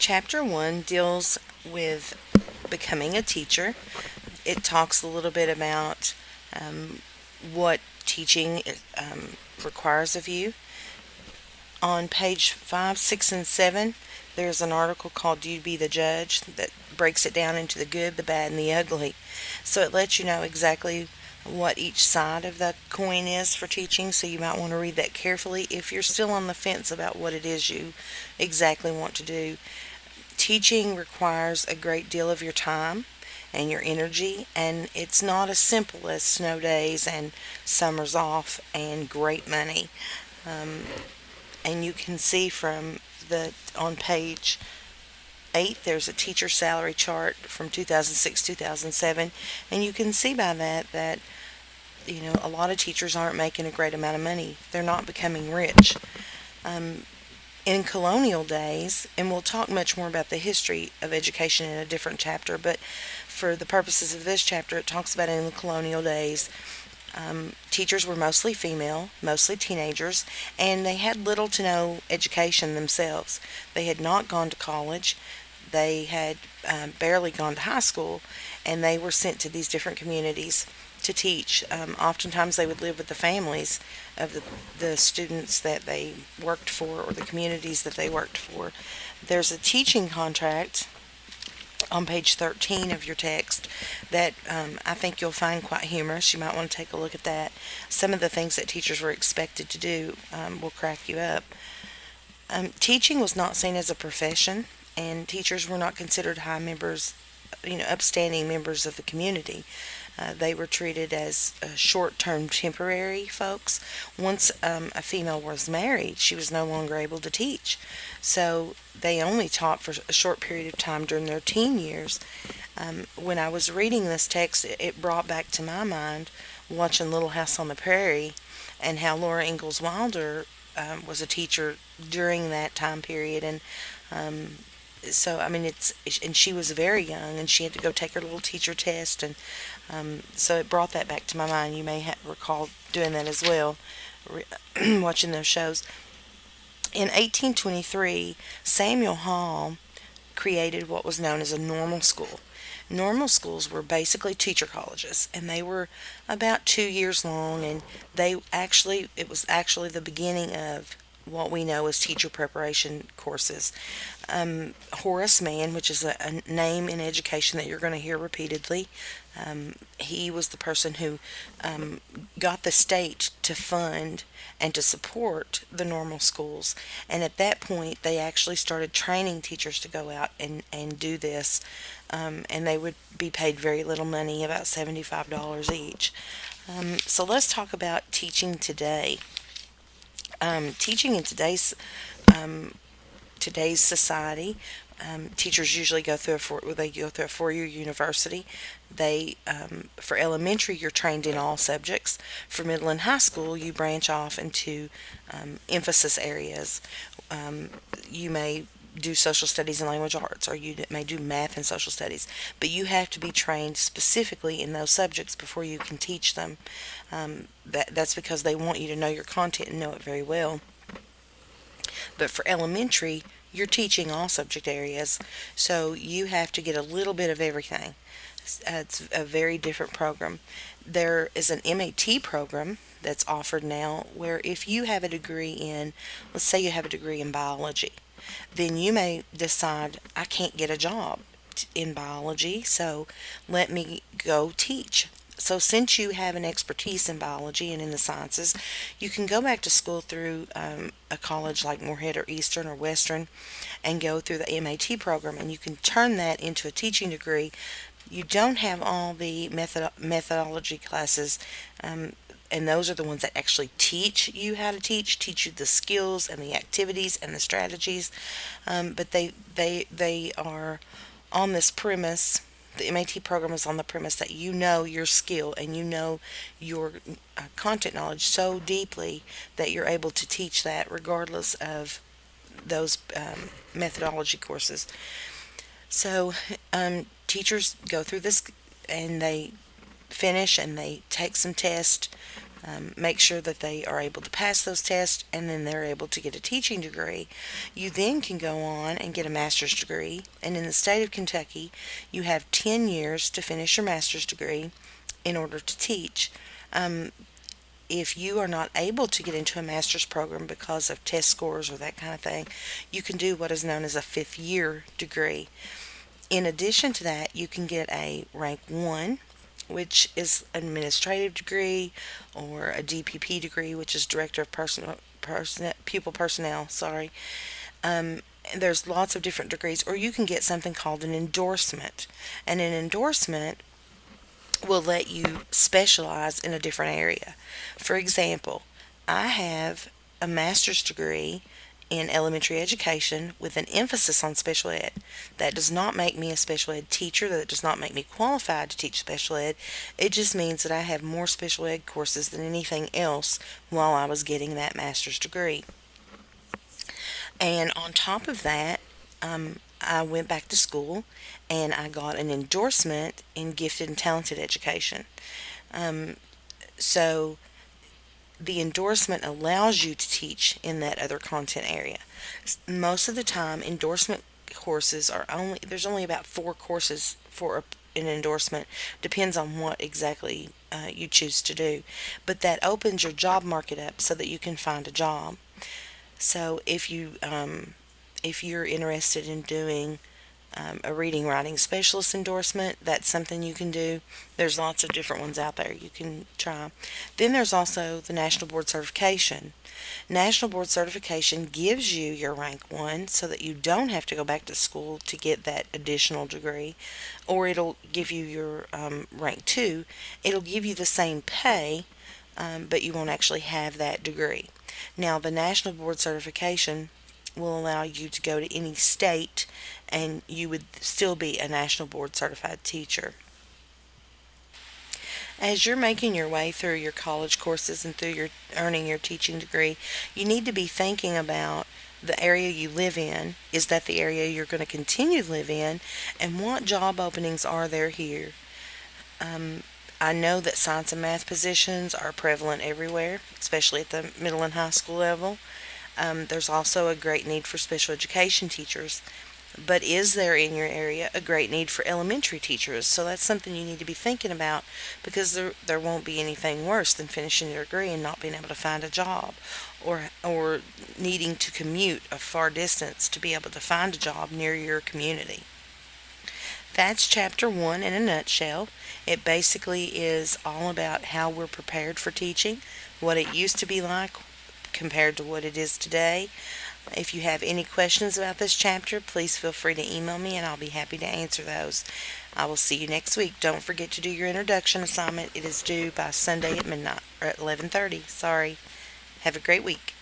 Chapter 1 deals with becoming a teacher. It talks a little bit about what teaching requires of you. On page 5, 6, and 7, there's an article called "Do You Be the Judge" that breaks it down into the good, the bad, and the ugly. So it lets you know exactly what each side of the coin is for teaching, so you might want to read that carefully if you're still on the fence about what it is you exactly want to do. Teaching requires a great deal of your time and your energy, and it's not as simple as snow days and summers off and great money. Um, and you can see from the on page 8 there's a teacher salary chart from 2006 2007, and you can see by that a lot of teachers aren't making a great amount of money. They're not becoming rich. Um, in colonial days, and we'll talk much more about the history of education in a different chapter, but for the purposes of this chapter, it talks about in the colonial days, teachers were mostly female, mostly teenagers, and they had little to no education themselves. They had not gone to college, they had barely gone to high school, and they were sent to these different communities to teach. Oftentimes, they would live with the families of the students that they worked for or the communities that they worked for. There's a teaching contract on page 13 of your text that I think you'll find quite humorous. You might want to take a look at that. Some of the things that teachers were expected to do will crack you up. Teaching was not seen as a profession, and teachers were not considered high members, upstanding members of the community. They were treated as short-term temporary folks. Once a female was married, she was no longer able to teach. So they only taught for a short period of time during their teen years. When I was reading this text, it brought back to my mind watching Little House on the Prairie and how Laura Ingalls Wilder was a teacher during that time period. And so I mean and she was very young, and she had to go take her little teacher test, and so it brought that back to my mind. You may recall doing that as well, watching those shows. In 1823, Samuel Hall created what was known as a normal school. Normal schools were basically teacher colleges, and they were about 2 years long, and it was actually the beginning of what we know as teacher preparation courses. Horace Mann, which is a name in education that you're going to hear repeatedly, he was the person who got the state to fund and to support the normal schools. And at that point, they actually started training teachers to go out and do this. And they would be paid very little money, about $75 each. So let's talk about teaching today. Teaching in today's society, teachers usually go through a 4 year university. For elementary, you're trained in all subjects. For middle and high school, you branch off into emphasis areas. You may do social studies and language arts, or you may do math and social studies, but you have to be trained specifically in those subjects before you can teach them. That's because they want you to know your content and know it very well. But for elementary, you're teaching all subject areas, so you have to get a little bit of everything. It's a very different program. There is an MAT program that's offered now where if you have a degree in, let's say you have a degree in biology, then you may decide, I can't get a job in biology, so let me go teach. So, since you have an expertise in biology and in the sciences, you can go back to school through a college like Moorhead or Eastern or Western and go through the MAT program, and you can turn that into a teaching degree. You don't have all the methodology classes, and those are the ones that actually teach you how to teach you the skills and the activities and the strategies. But they are on this premise. The MAT program is on the premise that you know your skill and you know your content knowledge so deeply that you're able to teach that regardless of those methodology courses. So, teachers go through this and they finish and they take some tests make sure that they are able to pass those tests, and then they're able to get a teaching degree. You then can go on and get a master's degree, and in the state of Kentucky, you have 10 years to finish your master's degree in order to teach. Um, if you are not able to get into a master's program because of test scores or that kind of thing, you can do what is known as a fifth year degree. In addition to that, you can get a rank 1, which is an administrative degree, or a DPP degree, which is director of pupil personnel. Sorry. There's lots of different degrees, or you can get something called an endorsement. And an endorsement will let you specialize in a different area. For example, I have a master's degree in elementary education with an emphasis on special ed. That does not make me a special ed teacher. That does not make me qualified to teach special ed. It just means that I have more special ed courses than anything else while I was getting that master's degree. And on top of that, I went back to school and I got an endorsement in gifted and talented education. So the endorsement allows you to teach in that other content area. Most of the time, endorsement courses are there's only about 4 courses for an endorsement. Depends on what exactly you choose to do. But that opens your job market up so that you can find a job. So if you're interested in doing a reading writing specialist endorsement, that's something you can do. There's lots of different ones out there you can try. Then there's also the National Board Certification. National Board Certification gives you your rank 1 so that you don't have to go back to school to get that additional degree, or it'll give you your rank 2. It'll give you the same pay, but you won't actually have that degree. Now, the National Board Certification will allow you to go to any state and you would still be a National Board Certified teacher. As you're making your way through your college courses and through your earning your teaching degree, you need to be thinking about the area you live in. Is that the area you're going to continue to live in? And what job openings are there here? I know that science and math positions are prevalent everywhere, especially at the middle and high school level. There's also a great need for special education teachers. But is there in your area a great need for elementary teachers? So that's something you need to be thinking about, because there won't be anything worse than finishing your degree and not being able to find a job, or needing to commute a far distance to be able to find a job near your community. That's chapter 1 in a nutshell. It basically is all about how we're prepared for teaching, what it used to be like compared to what it is today. If you have any questions about this chapter, please feel free to email me and I'll be happy to answer those. I will see you next week. Don't forget to do your introduction assignment. It is due by Sunday at midnight, or at 11:30. Sorry. Have a great week.